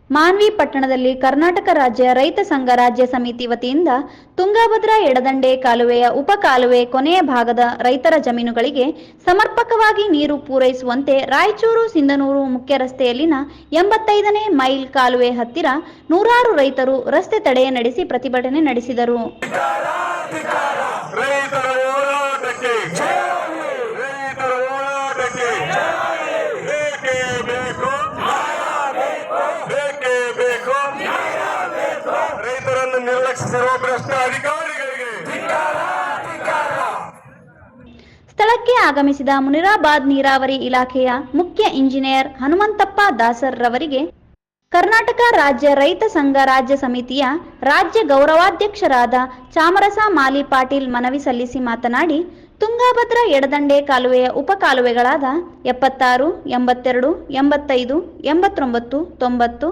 ಮಾನ್ವಿ ಪಟ್ಟಣದಲ್ಲಿ ಕರ್ನಾಟಕ ರಾಜ್ಯ ರೈತ ಸಂಘ ರಾಜ್ಯ ಸಮಿತಿ ವತಿಯಿಂದ ತುಂಗಭದ್ರಾ ಎಡದಂಡೆ ಕಾಲುವೆಯ ಉಪ ಕಾಲುವೆ ಕೊನೆಯ ಭಾಗದ ರೈತರ ಜಮೀನುಗಳಿಗೆ ಸಮರ್ಪಕವಾಗಿ ನೀರು ಪೂರೈಸುವಂತೆ ರಾಯಚೂರು ಸಿಂಧನೂರು ಮುಖ್ಯ ರಸ್ತೆಯಲ್ಲಿನ 85ನೇ ಮೈಲ್ ಕಾಲುವೆ ಹತ್ತಿರ ನೂರಾರು ರೈತರು ರಸ್ತೆ ತಡೆ ನಡೆಸಿ ಪ್ರತಿಭಟನೆ ನಡೆಸಿದರು. ಸ್ಥಳಕ್ಕೆ ಆಗಮಿಸಿದ ಮುನಿರಾಬಾದ್ ನೀರಾವರಿ ಇಲಾಖೆಯ ಮುಖ್ಯ ಇಂಜಿನಿಯರ್ ಹನುಮಂತಪ್ಪ ದಾಸರ್ ರವರಿಗೆ ಕರ್ನಾಟಕ ರಾಜ್ಯ ರೈತ ಸಂಘ ರಾಜ್ಯ ಸಮಿತಿಯ ರಾಜ್ಯ ಗೌರವಾಧ್ಯಕ್ಷರಾದ ಚಾಮರಸ ಮಾಲಿ ಪಾಟೀಲ್ ಮನವಿ ಸಲ್ಲಿಸಿ ಮಾತನಾಡಿ, ತುಂಗಭದ್ರಾ ಎಡದಂಡೆ ಕಾಲುವೆಯ ಉಪ ಕಾಲುವೆಗಳಾದ 76, 82, 85, 89, 90,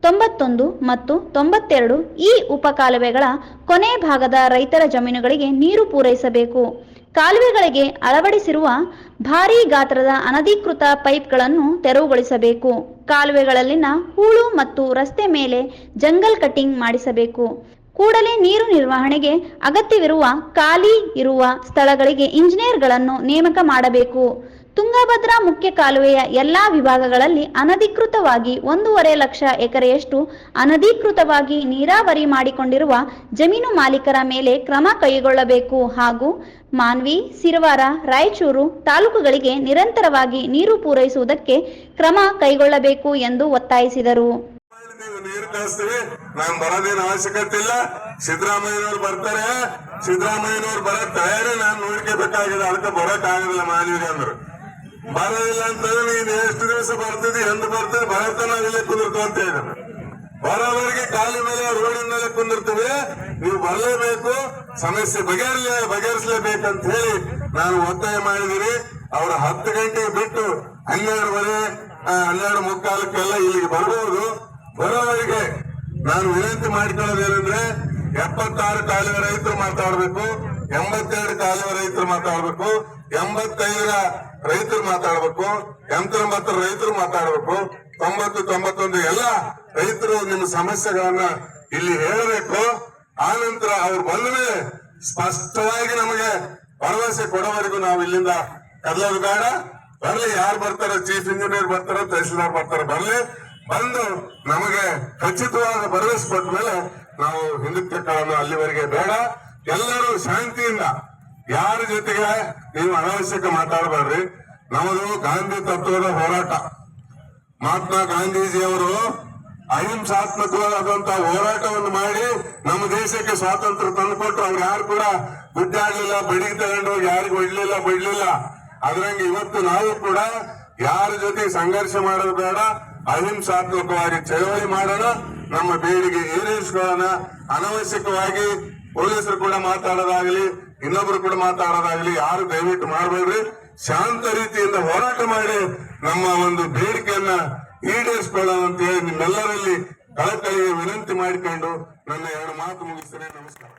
91 ಮತ್ತು 92 ಈ ಉಪ ಕಾಲುವೆಗಳ ಕೊನೆ ಭಾಗದ ರೈತರ ಜಮೀನುಗಳಿಗೆ ನೀರು ಪೂರೈಸಬೇಕು. ಕಾಲುವೆಗಳಿಗೆ ಅಳವಡಿಸಿರುವ ಭಾರೀ ಗಾತ್ರದ ಅನಧಿಕೃತ ಪೈಪ್ಗಳನ್ನು ತೆರವುಗೊಳಿಸಬೇಕು. ಕಾಲುವೆಗಳಲ್ಲಿನ ಹೂಳು ಮತ್ತು ರಸ್ತೆ ಮೇಲೆ ಜಂಗಲ್ ಕಟಿಂಗ್ ಮಾಡಿಸಬೇಕು. ಕೂಡಲೇ ನೀರು ನಿರ್ವಹಣೆಗೆ ಅಗತ್ಯವಿರುವ ಖಾಲಿ ಇರುವ ಸ್ಥಳಗಳಿಗೆ ಇಂಜಿನಿಯರ್ಗಳನ್ನು ನೇಮಕ ಮಾಡಬೇಕು. ತುಂಗಭದ್ರಾ ಮುಖ್ಯ ಕಾಲುವೆಯ ಎಲ್ಲಾ ವಿಭಾಗಗಳಲ್ಲಿ ಅನಧಿಕೃತವಾಗಿ 1.5 ಲಕ್ಷ ಎಕರೆಯಷ್ಟು ಅನಧಿಕೃತವಾಗಿ ನೀರಾವರಿ ಮಾಡಿಕೊಂಡಿರುವ ಜಮೀನು ಮಾಲೀಕರ ಮೇಲೆ ಕ್ರಮ ಕೈಗೊಳ್ಳಬೇಕು ಹಾಗೂ ಮಾನ್ವಿ, ಸಿರವಾರ, ರಾಯಚೂರು ತಾಲೂಕುಗಳಿಗೆ ನಿರಂತರವಾಗಿ ನೀರು ಪೂರೈಸುವುದಕ್ಕೆ ಕ್ರಮ ಕೈಗೊಳ್ಳಬೇಕು ಎಂದು ಒತ್ತಾಯಿಸಿದರು. ನಾನು ಬರೋದೇನು ಅವಶ್ಯಕತೆ ಇಲ್ಲ. ಸಿದ್ದರಾಮಯ್ಯನವ್ರು ಬರ್ತಾರೆ, ಸಿದ್ದರಾಮಯ್ಯನವ್ರು ಬರೋ ತಯಾರಿ ನಾನು ನೋಡ್ಕೋಬೇಕಾಗಿದೆ. ಅದಕ್ಕೆ ಬರೋಕ್ ಆಗೋದಿಲ್ಲ ಮಾನ್ವಿಗೆ ಅಂದ್ರು. ಬರೋದಿಲ್ಲ ಅಂತಂದ್ರೆ ನೀನ್ ಎಷ್ಟು ದಿವಸ ಬರ್ತಿದ್ದಿ, ಎಂದು ಬರ್ತಿದ್ದಿ, ಬರತ್ತ ನಾವಿಲ್ಲೇ ಕುಂದಿರ್ತೀವಿ ಅಂತ ಹೇಳಿದ್ರು. ಬರೋವರೆಗೆ ಕಾಲಿನ ಮೇಲೆ ರೋಡಿನ ಮೇಲೆ ಕುಂದಿರ್ತೀವಿ, ನೀವು ಬರಲೇಬೇಕು, ಸಮಸ್ಯೆ ಬಗೆಹರಿಸಲೇಬೇಕಂತ ಹೇಳಿ ನಾನು ಒತ್ತಾಯ ಮಾಡಿದಿರಿ. ಅವ್ರ 10 ಗಂಟೆಗೆ ಬಿಟ್ಟು 12:45 ಇಲ್ಲಿಗೆ ಬರ್ಬೋದು. ಬರೋವರೆಗೆ ನಾನು ವಿನಂತಿ ಮಾಡಿಕೊಳ್ಳೋದೇನೆಂದ್ರೆ 76 ಕಾಲುವೆ ರೈತರು ಮಾತಾಡ್ಬೇಕು, 82 ಕಾಲುವೆ ರೈತರು ಮಾತಾಡ್ಬೇಕು, 85ರ ರೈತರು ಮಾತಾಡ್ಬೇಕು, 89 ರೈತರು ಮಾತಾಡ್ಬೇಕು, 90, 91 ಎಲ್ಲ ರೈತರು ನಿಮ್ಮ ಸಮಸ್ಯೆಗಳನ್ನ ಇಲ್ಲಿ ಹೇಳಬೇಕು. ಆನಂತರ ಅವ್ರು ಬಂದ ಮೇಲೆ ಸ್ಪಷ್ಟವಾಗಿ ನಮಗೆ ಭರವಸೆ ಕೊಡೋವರೆಗೂ ನಾವು ಇಲ್ಲಿಂದ ಕದಲೋದು ಬೇಡ. ಬರ್ಲಿ, ಯಾರು ಬರ್ತಾರೋ, ಚೀಫ್ ಇಂಜಿನಿಯರ್ ಬರ್ತಾರೋ, ತಹಸೀಲ್ದಾರ್ ಬರ್ತಾರೋ, ಬರ್ಲಿ. ಬಂದು ನಮಗೆ ಖಚಿತವಾದ ಭರವಸೆ ಕೊಟ್ಟ ಮೇಲೆ ನಾವು ಹಿಂದಕ್ಕೆ ಕಾರಣ, ಅಲ್ಲಿವರೆಗೆ ಬೇಡ. ಎಲ್ಲರೂ ಶಾಂತಿಯಿಂದ, ಯಾರ ಜೊತೆಗೆ ನೀವು ಅನಾವಶ್ಯಕ ಮಾತಾಡಬೇಡ್ರಿ. ನಮ್ಮದು ಗಾಂಧಿ ತತ್ವದ ಹೋರಾಟ. ಮಹಾತ್ಮ ಗಾಂಧೀಜಿಯವರು ಅಹಿಂಸಾತ್ಮಕವಾದಂತಹ ಹೋರಾಟವನ್ನು ಮಾಡಿ ನಮ್ಮ ದೇಶಕ್ಕೆ ಸ್ವಾತಂತ್ರ್ಯ ತಂದುಕೊಟ್ರು. ಅವ್ರು ಯಾರು ಕೂಡ ಗುಡ್ಡಾಡ್ಲಿಲ್ಲ, ಬಡಿಗೆ ತಗೊಂಡೋಗಿ ಯಾರಿಗೂ ಬಿಡ್ಲಿಲ್ಲ. ಅದ್ರಂಗೆ ಇವತ್ತು ನಾವು ಕೂಡ ಯಾರ ಜೊತೆ ಸಂಘರ್ಷ ಮಾಡೋದು ಬೇಡ, ಅಹಿಂಸಾತ್ಮಕವಾಗಿ ಚಳವಳಿ ಮಾಡೋಣ, ನಮ್ಮ ಬೇಡಿಕೆ ಈಡೇರಿಸಿಕೊಳ್ಳೋಣ. ಅನವಶ್ಯಕವಾಗಿ ಪೊಲೀಸರು ಕೂಡ ಮಾತಾಡೋದಾಗ್ಲಿ, ಇನ್ನೊಬ್ರು ಕೂಡ ಮಾತಾಡೋದಾಗ್ಲಿ ಯಾರು ದಯವಿಟ್ಟು ಮಾಡಬೇಡ್ರಿ. ಶಾಂತ ರೀತಿಯಿಂದ ಹೋರಾಟ ಮಾಡಿ ನಮ್ಮ ಒಂದು ಬೇಡಿಕೆಯನ್ನ ಈಡೇರಿಸಿಕೊಳ್ಳೋಣ ಅಂತ ಹೇಳಿ ನಿಮ್ಮೆಲ್ಲರಲ್ಲಿ ಕಳಕಳಿಗೆ ವಿನಂತಿ ಮಾಡಿಕೊಂಡು ನನ್ನ 2 ಮಾತು ಮುಗಿಸ್ತೇನೆ. ನಮಸ್ಕಾರ.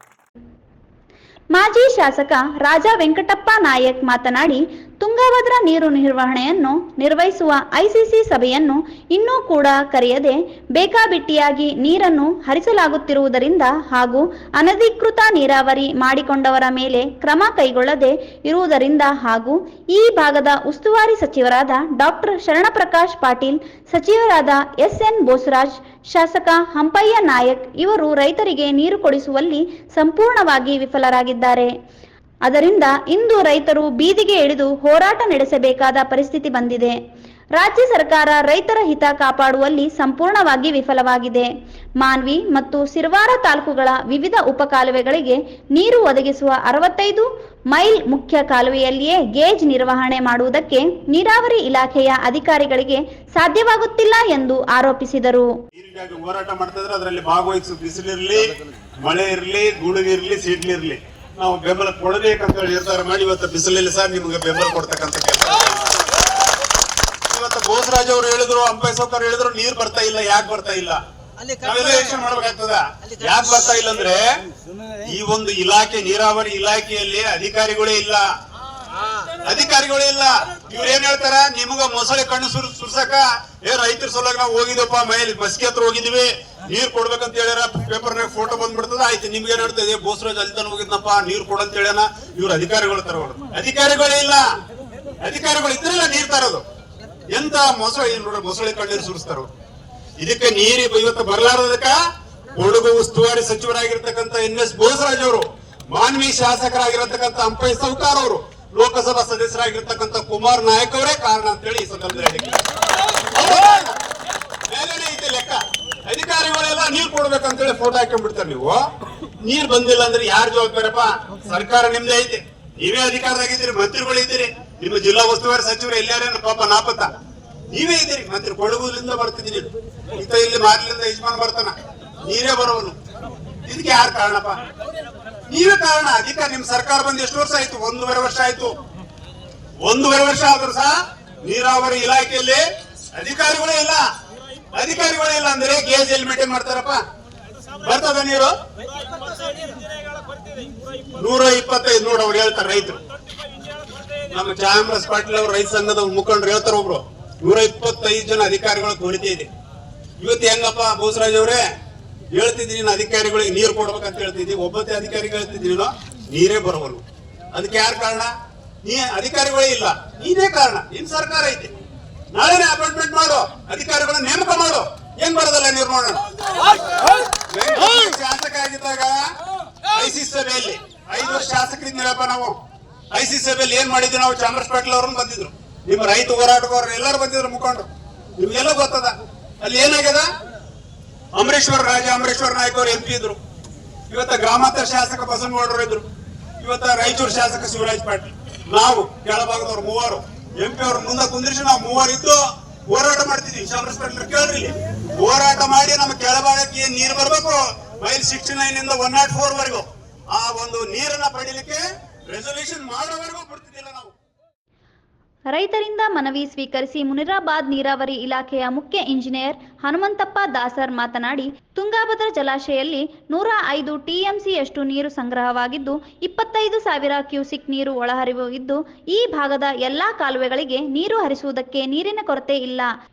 ಮಾಜಿ ಶಾಸಕ ರಾಜಾ ವೆಂಕಟಪ್ಪ ನಾಯಕ್ ಮಾತನಾಡಿ, ತುಂಗಭದ್ರಾ ನೀರು ನಿರ್ವಹಣೆಯನ್ನು ನಿರ್ವಹಿಸುವ ಐಸಿಸಿ ಸಭೆಯನ್ನು ಇನ್ನೂ ಕೂಡ ಕರೆಯದೆ ಬೇಕಾಬಿಟ್ಟಿಯಾಗಿ ನೀರನ್ನು ಹರಿಸಲಾಗುತ್ತಿರುವುದರಿಂದ ಹಾಗೂ ಅನಧಿಕೃತ ನೀರಾವರಿ ಮಾಡಿಕೊಂಡವರ ಮೇಲೆ ಕ್ರಮ ಕೈಗೊಳ್ಳದೆ ಇರುವುದರಿಂದ ಹಾಗೂ ಈ ಭಾಗದ ಉಸ್ತುವಾರಿ ಸಚಿವರಾದ ಡಾಕ್ಟರ್ ಶರಣಪ್ರಕಾಶ್ ಪಾಟೀಲ್, ಸಚಿವರಾದ ಎಸ್ಎನ್ ಬೋಸರಾಜ್, ಶಾಸಕ ಹಂಪಯ್ಯ ನಾಯಕ್ ಇವರು ರೈತರಿಗೆ ನೀರು ಕೊಡಿಸುವಲ್ಲಿ ಸಂಪೂರ್ಣವಾಗಿ ವಿಫಲರಾಗಿದ್ದಾರೆ. ಅದರಿಂದ ಇಂದು ರೈತರು ಬೀದಿಗೆ ಇಳಿದು ಹೋರಾಟ ನಡೆಸಬೇಕಾದ ಪರಿಸ್ಥಿತಿ ಬಂದಿದೆ. ರಾಜ್ಯ ಸರ್ಕಾರ ರೈತರ ಹಿತ ಕಾಪಾಡುವಲ್ಲಿ ಸಂಪೂರ್ಣವಾಗಿ ವಿಫಲವಾಗಿದೆ. ಮಾನ್ವಿ ಮತ್ತು ಸಿರವಾರ ತಾಲೂಕುಗಳ ವಿವಿಧ ಉಪ ಕಾಲುವೆಗಳಿಗೆ ನೀರು ಒದಗಿಸುವ 65 ಮೈಲ್ ಮುಖ್ಯ ಕಾಲುವೆಯಲ್ಲಿಯೇ ಗೇಜ್ ನಿರ್ವಹಣೆ ಮಾಡುವುದಕ್ಕೆ ನೀರಾವರಿ ಇಲಾಖೆಯ ಅಧಿಕಾರಿಗಳಿಗೆ ಸಾಧ್ಯವಾಗುತ್ತಿಲ್ಲ ಎಂದು ಆರೋಪಿಸಿದರು. ಹೋರಾಟ ಮಾಡ್ತಿದ್ರೆ ಅದರಲ್ಲಿ ಭಾಗವಹಿಸುವ ಬಿಸಿಲಿರಲಿ, ಮಳೆ ಇರಲಿ, ಗುಡುಗಿರ್ಲಿ, ಸಿಡ್ಲಿರ್ಲಿ ನಾವು ಬೆಂಬಲ ಕೊಡಬೇಕಂತ ಹೇಳಿ ನಿರ್ಧಾರ ಮಾಡಿ ಇವತ್ತು ಬಿಸಿಲಲ್ಲಿ ಸಹ ನಿಮ್ಗೆ ಬೆಂಬಲ ಕೊಡ್ತಕ್ಕಂಥ ಕೆಲಸ. ಇವತ್ತು ಬೋಸರಾಜ್ ಅವರು ಹೇಳಿದ್ರು, ಅಂಪೈ ಸೌಕರ್ ಹೇಳಿದ್ರು, ನೀರ್ ಬರ್ತಾ ಇಲ್ಲ. ಯಾಕೆ ಬರ್ತಾ ಇಲ್ಲ ಯೋಚನೆ ಮಾಡ್ಬೇಕಾಗ್ತದ. ಯಾಕೆ ಬರ್ತಾ ಇಲ್ಲ ಅಂದ್ರೆ ಈ ಒಂದು ಇಲಾಖೆ, ನೀರಾವರಿ ಇಲಾಖೆಯಲ್ಲಿ ಅಧಿಕಾರಿಗಳೇ ಇಲ್ಲ. ಅಧಿಕಾರಿಗಳು ಇಲ್ಲ. ಇವ್ರು ಏನ್ ಹೇಳ್ತಾರ, ನಿಮಗ ಮೊಸಳೆ ಕಣ್ಣು ಸುರ್ಸಕ ರೈತರ ಸಲುವಾಗಿ ನಾವು ಹೋಗಿದಪ್ಪ ಮೈಲಿ ಮಸ್ಕಿ ಹತ್ರ ಹೋಗಿದ್ವಿ, ನೀರ್ ಕೊಡ್ಬೇಕಂತ ಹೇಳ್ಯಾರ, ಪೇಪರ್ನಾಗ ಫೋಟೋ ಬಂದ್ಬಿಡ್ತದ, ಆಯ್ತು ನಿಮ್ಗೆ ಏನ್ ಹೇಳ್ತದೆ, ಬೋಸರಾಜ್ ಅಲ್ಲಿ ತನ ಹೋಗಿದ್ನಪ್ಪ ನೀರ್ ಕೊಡಂತ ಹೇಳ್ಯಾನ. ಇವ್ರು ಅಧಿಕಾರಿಗಳು ತರ ಅಧಿಕಾರಿಗಳೇ ಇಲ್ಲ. ಅಧಿಕಾರಿಗಳು ಇದ್ರಲ್ಲ ನೀರ್ ತರೋದು. ಎಂತ ಮೊಸಳೆ ಕಣ್ಣೀರು ಸುರಿಸ್ತಾರ. ಇದಕ್ಕೆ ನೀರು ಇವತ್ತು ಬರಲಾರದಕ್ಕ ಕೊಡಗು ಉಸ್ತುವಾರಿ ಸಚಿವರಾಗಿರ್ತಕ್ಕಂಥ NS ಬೋಸರಾಜ್ ಅವರು, ಮಾನ್ವಿ ಶಾಸಕರಾಗಿರತಕ್ಕಂಥ ಅಂಪೈ ಸೌಕಾರ್ ಅವರು, ಲೋಕಸಭಾ ಸದಸ್ಯರಾಗಿರ್ತಕ್ಕಂಥ ಕುಮಾರ್ ನಾಯಕ್ ಅವರೇ ಕಾರಣ ಅಂತೇಳಿ ಈ ಸಂದರ್ಭದಲ್ಲಿ ಹೇಳಿಕೆ ಮೇಲೇನೆ ಐತೆ ಲೆಕ್ಕ. ಅಧಿಕಾರಿಗಳೆಲ್ಲ ನೀರ್ ಕೊಡ್ಬೇಕಂತೇಳಿ ಫೋಟೋ ಹಾಕೊಂಡ್ಬಿಡ್ತಾರೆ. ನೀವು ನೀರ್ ಬಂದಿಲ್ಲ ಅಂದ್ರೆ ಯಾರು ಜವಾಬ್ದಾರಪ್ಪ? ಸರ್ಕಾರ ನಿಮ್ದೇ ಐತೆ, ನೀವೇ ಅಧಿಕಾರದಾಗಿದ್ದೀರಿ, ಮಂತ್ರಿಗಳಿದ್ದೀರಿ, ನಿಮ್ಮ ಜಿಲ್ಲಾ ಉಸ್ತುವಾರಿ ಸಚಿವರು ಎಲ್ಲಾರೇನು ಪಾಪ ನಾಪತ್ತ, ನೀವೇ ಇದ್ದೀರಿ. ಮಂತ್ರಿ ಕೊಡಗುಲಿಂದ ಬರ್ತಿದ್ದೀನಿ, ಇತ್ತ ಇಲ್ಲಿ ಮಾರ್ಲಿಂದ ಯಜಮಾನ್ ಬರ್ತಾನ, ನೀರೇ ಬರೋನು. ಇದಕ್ಕೆ ಯಾರು ಕಾರಣಪ್ಪ? ನೀವೇ ಕಾರಣ. ಅಧಿಕಾರ ನಿಮ್ ಸರ್ಕಾರ ಬಂದು ಎಷ್ಟು ವರ್ಷ ಆಯ್ತು? 1.5 ವರ್ಷ ಆಯ್ತು. 1.5 ವರ್ಷ ಆದ್ರೂ ಸಹ ನೀರಾವರಿ ಇಲಾಖೆಯಲ್ಲಿ ಅಧಿಕಾರಿಗಳೇ ಇಲ್ಲ. ಅಧಿಕಾರಿಗಳೇ ಇಲ್ಲ ಅಂದ್ರೆ ಗೇಜ್ ಎಲ್ಲಿ ಮೇಂಟೈನ್ ಮಾಡ್ತಾರಪ್ಪ? ಬರ್ತದ ನೀರು? 125 ನೋಡ್ ಅವ್ರು ಹೇಳ್ತಾರೆ ರೈತರು. ನಮ್ಮ ಚಾಮರಾಜ ಪಾಟೀಲ್ ಅವ್ರ ರೈತ ಸಂಘದ ಮುಖಂಡರು ಹೇಳ್ತಾರ, ಒಬ್ರು 125 ಜನ ಅಧಿಕಾರಿಗಳ ಕೊರತೆ ಇದೆ. ಇವತ್ತು ಹೆಂಗಪ್ಪ ಬೋಸರಾಜ್ ಅವರೇ ಹೇಳ್ತಿದ್ದೀನಿ, ಅಧಿಕಾರಿಗಳಿಗೆ ನೀರು ಕೊಡ್ಬೇಕಂತ ಹೇಳ್ತಿದ್ವಿ, ಒಬ್ಬತ್ತೆ ಅಧಿಕಾರಿಗೆ ಹೇಳ್ತಿದ್ದೀನಿ, ನೀರೇ ಬರೋವಲ್ಲ. ಅದಕ್ಕೆ ಯಾರು ಕಾರಣ? ಅಧಿಕಾರಿಗಳೇ ಇಲ್ಲ, ನೀನೇ ಕಾರಣ. ನಿನ್ ಸರ್ಕಾರ ಐತಿ, ನಾಳೆನೆ ಅಪಾಯಿಂಟ್ಮೆಂಟ್ ಮಾಡು, ಅಧಿಕಾರಿಗಳನ್ನ ನೇಮಕ ಮಾಡು. ಏನ್ ಬರೋದಲ್ಲ ನೀರು ನೋಡೋಣ. ಶಾಸಕ ಆಗಿದ್ದಾಗ ICC ಸಭೆಯಲ್ಲಿ 5 ವರ್ಷ ಶಾಸಕರಿದ್ದೀರಪ್ಪ ನಾವು. ICC ಸಭೆಯಲ್ಲಿ ಏನ್ ಮಾಡಿದ್ವಿ ನಾವು? ಚಾಮರಾಜ ಪಾಟೀಲ್ ಅವ್ರನ್ನ ಬಂದಿದ್ರು, ನಿಮ್ಮ ರೈತ ಹೋರಾಟಗಾರರು ಎಲ್ಲರೂ ಬಂದಿದ್ರು, ಮುಖಂಡರು, ನಿಮ್ಗೆಲ್ಲ ಗೊತ್ತದ. ಅಲ್ಲಿ ಏನಾಗ್ಯದ? ರಾಜ ಅಮರೇಶ್ವರ ನಾಯ್ಕ ಅವರು MP ಇದ್ರು. ಇವತ್ತ ಗ್ರಾಮಾಂತರ ಶಾಸಕ ಬಸನಗೌಡರು ಇದ್ರು. ಇವತ್ತ ರಾಯಚೂರು ಶಾಸಕ ಶಿವರಾಜ್ ಪಾಟೀಲ್, ನಾವು ಕೆಳಭಾಗದವ್ರು 3 MP ಅವ್ರ ಮುಂದೆ ಕುಂದಿರಿಸಿ ನಾವು 3 ಇದ್ದು ಹೋರಾಟ ಮಾಡ್ತಿದ್ವಿ. ಚಾಮರಾಜ ಪಾಟೀಲ್ ಕೇಳ್ರಿ, ಹೋರಾಟ ಮಾಡಿ ನಮ್ಮ ಕೆಳಭಾಗಕ್ಕೆ ಏನ್ ನೀರು ಬರ್ಬೇಕು, ಮೈಲ್ 69 ಇಂದ 104 ವರೆಗೂ ಆ ಒಂದು ನೀರನ್ನ ಪಡಿಲಿಕ್ಕೆ ರೆಸಲ್ಯೂಷನ್ ಮಾಡೋವರೆಗೂ ಬಿಡ್ತಿದ್ದಿಲ್ಲ ನಾವು. ರೈತರಿಂದ ಮನವಿ ಸ್ವೀಕರಿಸಿ ಮುನಿರಾಬಾದ್ ನೀರಾವರಿ ಇಲಾಖೆಯ ಮುಖ್ಯ ಇಂಜಿನಿಯರ್ ಹನುಮಂತಪ್ಪ ದಾಸರ್ ಮಾತನಾಡಿ, ತುಂಗಾಭದ್ರಾ ಜಲಾಶಯದಲ್ಲಿ 105 TMCಯಷ್ಟು ನೀರು ಸಂಗ್ರಹವಾಗಿದ್ದು 25,000 ಕ್ಯೂಸಿಕ್ ನೀರು ಒಳಹರಿವು ಇದ್ದು, ಈ ಭಾಗದ ಎಲ್ಲಾ ಕಾಲುವೆಗಳಿಗೆ ನೀರು ಹರಿಸುವುದಕ್ಕೆ ನೀರಿನ ಕೊರತೆ ಇಲ್ಲ.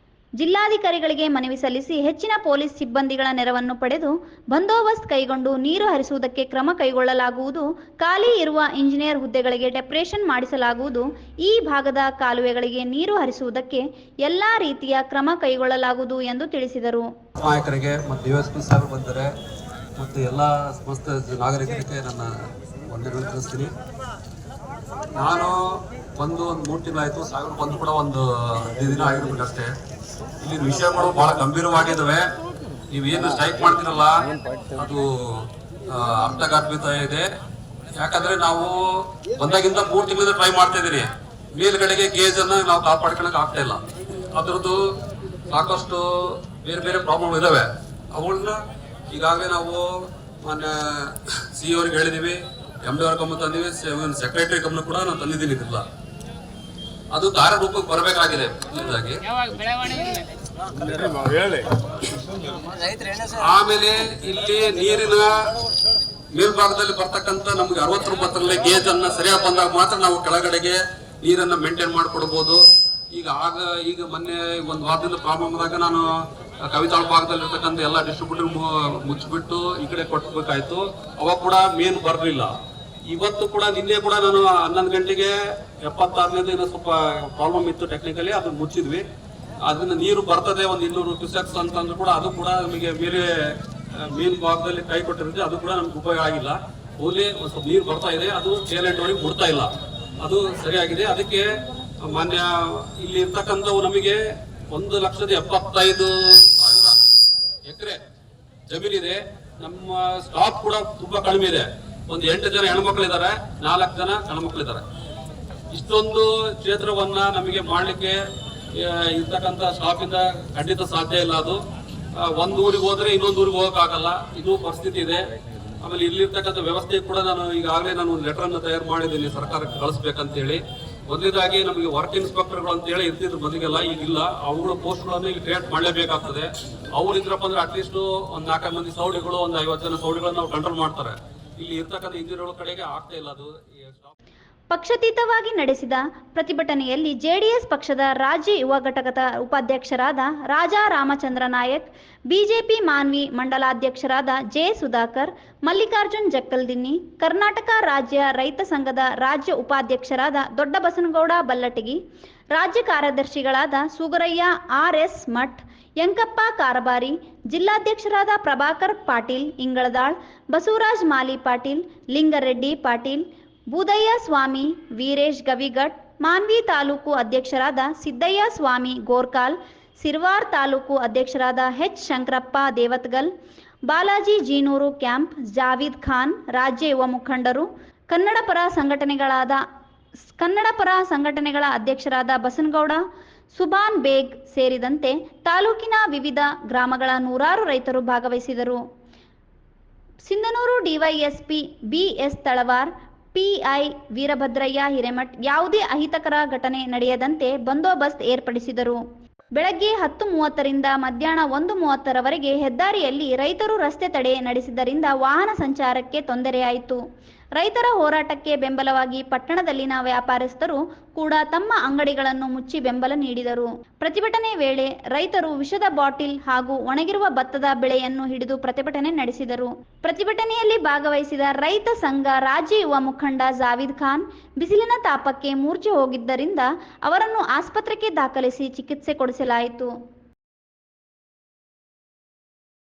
ಜಿಲ್ಲಾಧಿಕಾರಿಗಳಿಗೆ ಮನವಿ ಸಲ್ಲಿಸಿ ಹೆಚ್ಚಿನ ಪೊಲೀಸ್ ಸಿಬ್ಬಂದಿಗಳ ನೆರವನ್ನು ಪಡೆದು ಬಂದೋಬಸ್ತ್ ಕೈಗೊಂಡು ನೀರು ಹರಿಸುವುದಕ್ಕೆ ಕ್ರಮ ಕೈಗೊಳ್ಳಲಾಗುವುದು. ಖಾಲಿ ಇರುವ ಇಂಜಿನಿಯರ್ ಹುದ್ದೆಗಳಿಗೆ ಡೆಪ್ಯುಟೇಷನ್ ಮಾಡಿಸಲಾಗುವುದು. ಈ ಭಾಗದ ಕಾಲುವೆಗಳಿಗೆ ನೀರು ಹರಿಸುವುದಕ್ಕೆ ಎಲ್ಲಾ ರೀತಿಯ ಕ್ರಮ ಕೈಗೊಳ್ಳಲಾಗುವುದು ಎಂದು ತಿಳಿಸಿದರು. ನಾಯಕರಿಗೆ ಮತ್ತು DSP ಸಾಹೇಬರು ಬಂದರೆ ಮತ್ತು ಎಲ್ಲ ಸಮಸ್ತ ನಾಗರಿಕರಿಗೆ ನನ್ನ ವಂದನೆಗಳನ್ನು ತಿಳಿಸ್ತೀನಿ. ನಾನು ಒಂದು 3 ತಿಂಗಳಾಯಿತು, ಸಾಹೇಬರು ಬಂದು ಕೂಡ ಒಂದು 15 ದಿನ ಆಗಿರ್ಬೇಕಷ್ಟೇ. ಇಲ್ಲಿ ವಿಷಯಗಳು ಬಹಳ ಗಂಭೀರವಾಗಿದ್ದಾವೆ. ನೀವೇನು ಸ್ಟ್ರೈಕ್ ಮಾಡ್ತೀರಲ್ಲ ಅದು ಅರ್ಥಘಾತುಕ ಇದೆ. ಯಾಕಂದ್ರೆ ನಾವು ಬಂದಾಗಿಂದ 3 ತಿಂಗಳಿಂದ ಟ್ರೈ ಮಾಡ್ತಾ ಇದ್ದೀರಿ. ಮೇಲ್ಗಡೆಗೆ ಗೇಜ್ ಅನ್ನ ನಾವು ಕಾಪಾಡ್ಕೊಳಕ್ ಆಗ್ತಾ ಇಲ್ಲ. ಅದ್ರದ್ದು ಸಾಕಷ್ಟು ಬೇರೆ ಬೇರೆ ಪ್ರಾಬ್ಲಮ್ ಇದಾವೆ. ಅವುಗಳನ್ನ ಈಗಾಗಲೇ ನಾವು ಮಾನ್ಯ CEO ಅವ್ರಿಗೆ ಹೇಳಿದೀವಿ, MD ಅವ್ರ ಗಮನ ತಂದಿವಿ, ಸೆಕ್ರೆಟರಿ ಗಮನ ಕೂಡ ನಾನು ತಂದಿದ್ದೀನಿ. ಇದಿಲ್ಲ, ಅದು ಕಾರ್ಯರೂಪಕ್ಕೆ ಬರಬೇಕಾಗಿದೆ. ಆಮೇಲೆ ಇಲ್ಲಿ ನೀರಿನ ಮೇಲ್ಭಾಗದಲ್ಲಿ ಬರ್ತಕ್ಕಂಥ ನಮ್ಗೆ 60 ರೂಪಾಯಿ ಗೇಜ್ ಅನ್ನ ಸರಿಯಾಗಿ ಬಂದಾಗ ಮಾತ್ರ ನಾವು ಕೆಳಗಡೆಗೆ ನೀರನ್ನ ಮೇಂಟೈನ್ ಮಾಡ್ಕೊಡ್ಬೋದು. ಈಗ ಮೊನ್ನೆ 1 ವಾರದಿಂದ ಪ್ರಾಬ್ಲಮ್ ಆದಾಗ ನಾನು ಕವಿತಾಳ ಭಾಗದಲ್ಲಿ ಇರ್ತಕ್ಕಂಥ ಎಲ್ಲ ಡಿಸ್ಟ್ರಿಬ್ಯೂಟರ್ ಮುಚ್ಚಿಬಿಟ್ಟು ಈ ಕಡೆ ಕೊಟ್ಟಬೇಕಾಯ್ತು. ಅವಾಗ ಕೂಡ ಮೇನ್ ಬರಲಿಲ್ಲ. ಇವತ್ತು ಕೂಡ ನಿನ್ನೆ ಕೂಡ ನಾನು 11 ಗಂಟೆಗೆ 76ನೇದು ಸ್ವಲ್ಪ ಪ್ರಾಬ್ಲಮ್ ಇತ್ತು ಟೆಕ್ನಿಕಲಿ, ಅದನ್ನ ಮುಚ್ಚಿದ್ವಿ. ಅದನ್ನ ನೀರು ಬರ್ತದೆ 200 ಕ್ಯೂಸೆಕ್ಸ್ ಅಂತಂದ್ರೂ ಕೂಡ ಅದು ಕೂಡ ನಮಗೆ ಬೇರೆ ಮೇನ್ ಭಾಗದಲ್ಲಿ ಕೈ ಕೊಟ್ಟಿರುತ್ತೆ. ಅದು ಕೂಡ ನಮ್ಗೆ ಉಪಯೋಗ ಆಗಿಲ್ಲ. ಓನ್ಲಿ ಒಂದು ಸ್ವಲ್ಪ ನೀರು ಬರ್ತಾ ಇದೆ, ಅದು ಟೇಲೆಂಟ್ ಒಳಗೆ ಮುಡ್ತಾ ಇಲ್ಲ. ಅದು ಸರಿಯಾಗಿದೆ. ಅದಕ್ಕೆ ಮಾನ್ಯ ಇಲ್ಲಿ ಇರ್ತಕ್ಕಂಥವು ನಮಗೆ 1,75,000 ಎಕರೆ ಜಮೀನಿದೆ. ನಮ್ಮ ಸ್ಟಾಕ್ ಕೂಡ ತುಂಬಾ ಕಡಿಮೆ ಇದೆ. ಒಂದು 8 ಜನ ಹೆಣ್ಮಕ್ಳಿದ್ದಾರೆ, 4 ಜನ ಗಂಡ್ಮಕ್ಳಿದ್ದಾರೆ. ಇಷ್ಟೊಂದು ಕ್ಷೇತ್ರವನ್ನ ನಮಗೆ ಮಾಡ್ಲಿಕ್ಕೆ ಇರ್ತಕ್ಕಂಥ ಸ್ಟಾಫ್ ಇಂದ ಖಂಡಿತ ಸಾಧ್ಯ ಇಲ್ಲ. ಅದು ಒಂದು ಊರಿಗೆ ಹೋದ್ರೆ ಇನ್ನೊಂದು ಊರಿಗೆ ಹೋಗಕ್ಕಾಗಲ್ಲ, ಇದು ಪರಿಸ್ಥಿತಿ ಇದೆ. ಆಮೇಲೆ ಇಲ್ಲಿರ್ತಕ್ಕಂಥ ವ್ಯವಸ್ಥೆ ಕೂಡ ನಾನು ಈಗಾಗಲೇ ಒಂದು ಲೆಟರ್ ಅನ್ನು ತಯಾರು ಮಾಡಿದ್ದೀನಿ ಸರ್ಕಾರಕ್ಕೆ ಕಳಿಸ್ಬೇಕಂತ ಹೇಳಿ. ಮೊದಲಿದಾಗಿ ನಮಗೆ ವರ್ಕ್ ಇನ್ಸ್ಪೆಕ್ಟರ್ಗಳು ಅಂತ ಹೇಳಿ ಇರ್ತಿದ್ರು ಮೊದಲಿಗೆಲ್ಲ, ಈಗಿಲ್ಲ. ಅವುಗಳ ಪೋಸ್ಟ್ಗಳನ್ನು ಈಗ ಕ್ರಿಯೇಟ್ ಮಾಡಲೇಬೇಕಾಗ್ತದೆ. ಅವ್ರು ಇದ್ರಪ್ಪ ಅಂದ್ರೆ ಅಟ್ಲೀಸ್ಟ್ ಒಂದು 4 ಮಂದಿ ಸೌಡಿಗಳು, ಒಂದು 50 ಜನ ಸೌಡಿಗಳನ್ನ ನಾವು ಕಂಟ್ರೋಲ್ ಮಾಡ್ತಾರೆ. ಇಲ್ಲಿ ಇರ್ತಕ್ಕಂಥ ಇಂಜಿನಿಯರ್ಗಳ ಕಡೆಗೆ ಆಗ್ತಾ ಇಲ್ಲ ಅದು. ಪಕ್ಷಾತೀತವಾಗಿ ನಡೆಸಿದ ಪ್ರತಿಭಟನೆಯಲ್ಲಿ ಜೆಡಿಎಸ್ ಪಕ್ಷದ ರಾಜ್ಯ ಯುವ ಘಟಕದ ಉಪಾಧ್ಯಕ್ಷರಾದ ರಾಜಾ ರಾಮಚಂದ್ರ ನಾಯಕ್, ಬಿಜೆಪಿ ಮಾನ್ವಿ ಮಂಡಲಾಧ್ಯಕ್ಷರಾದ ಜೆ ಸುಧಾಕರ್, ಮಲ್ಲಿಕಾರ್ಜುನ್ ಜಕ್ಕಲ್ದಿನ್ನಿ, ಕರ್ನಾಟಕ ರಾಜ್ಯ ರೈತ ಸಂಘದ ರಾಜ್ಯ ಉಪಾಧ್ಯಕ್ಷರಾದ ದೊಡ್ಡಬಸನಗೌಡ ಬಲ್ಲಟಗಿ, ರಾಜ್ಯ ಕಾರ್ಯದರ್ಶಿಗಳಾದ ಸುಗರಯ್ಯ ಆರ್.ಎಸ್. ಮಠ್, ಯಂಕಪ್ಪ ಕಾರಬಾರಿ, ಜಿಲ್ಲಾಧ್ಯಕ್ಷರಾದ ಪ್ರಭಾಕರ್ ಪಾಟೀಲ್ ಇಂಗಳದಾಳ್, ಬಸವರಾಜ್ ಮಾಲಿ ಪಾಟೀಲ್, ಲಿಂಗರೆಡ್ಡಿ ಪಾಟೀಲ್, ಬೂದಯ್ಯ ಸ್ವಾಮಿ, ವೀರೇಶ್ ಗವಿಗಟ್, ಮಾನ್ವಿ ತಾಲೂಕು ಅಧ್ಯಕ್ಷರಾದ ಸಿದ್ದಯ್ಯ ಸ್ವಾಮಿ ಗೋರ್ಕಾಲ್, ಸಿರ್ವಾರ್ ತಾಲೂಕು ಅಧ್ಯಕ್ಷರಾದ ಎಚ್ ಶಂಕರಪ್ಪ ದೇವತ್ಗಲ್, ಬಾಲಾಜಿ ಜೀನೂರು ಕ್ಯಾಂಪ್, ಜಾವೀದ್ ಖಾನ್, ರಾಜ್ಯ ಯುವ ಮುಖಂಡರು, ಕನ್ನಡ ಪರ ಸಂಘಟನೆಗಳ ಅಧ್ಯಕ್ಷರಾದ ಬಸನಗೌಡ, ಸುಭಾನ್ ಬೇಗ್ ಸೇರಿದಂತೆ ತಾಲೂಕಿನ ವಿವಿಧ ಗ್ರಾಮಗಳ ನೂರಾರು ರೈತರು ಭಾಗವಹಿಸಿದರು. Sindhanur DYSP B S. Talwar, PI Veerabhadrayya Hiremath ಯಾವುದೇ ಅಹಿತಕರ ಘಟನೆ ನಡೆಯದಂತೆ ಬಂದೋಬಸ್ತ್ ಏರ್ಪಡಿಸಿದರು. ಬೆಳಗ್ಗೆ 10:30ರಿಂದ ಮಧ್ಯಾಹ್ನ 1:30ರವರೆಗೆ ಹೆದ್ದಾರಿಯಲ್ಲಿ ರೈತರು ರಸ್ತೆ ತಡೆ ನಡೆಸಿದ್ದರಿಂದ ವಾಹನ ಸಂಚಾರಕ್ಕೆ ತೊಂದರೆಯಾಯಿತು. ರೈತರ ಹೋರಾಟಕ್ಕೆ ಬೆಂಬಲವಾಗಿ ಪಟ್ಟಣದಲ್ಲಿನ ವ್ಯಾಪಾರಸ್ಥರು ಕೂಡ ತಮ್ಮ ಅಂಗಡಿಗಳನ್ನು ಮುಚ್ಚಿ ಬೆಂಬಲ ನೀಡಿದರು. ಪ್ರತಿಭಟನೆ ವೇಳೆ ರೈತರು ವಿಷದ ಬಾಟಿಲ್ ಹಾಗೂ ಒಣಗಿರುವ ಭತ್ತದ ಬೆಳೆಯನ್ನು ಹಿಡಿದು ಪ್ರತಿಭಟನೆ ನಡೆಸಿದರು. ಪ್ರತಿಭಟನೆಯಲ್ಲಿ ಭಾಗವಹಿಸಿದ ರೈತ ಸಂಘ ರಾಜ್ಯ ಯುವ ಮುಖಂಡ ಜಾವೀದ್ ಖಾನ್ ಬಿಸಿಲಿನ ತಾಪಕ್ಕೆ ಮೂರ್ಛೆ ಹೋಗಿದ್ದರಿಂದ ಅವರನ್ನು ಆಸ್ಪತ್ರೆಗೆ ದಾಖಲಿಸಿ ಚಿಕಿತ್ಸೆ ಕೊಡಿಸಲಾಯಿತು.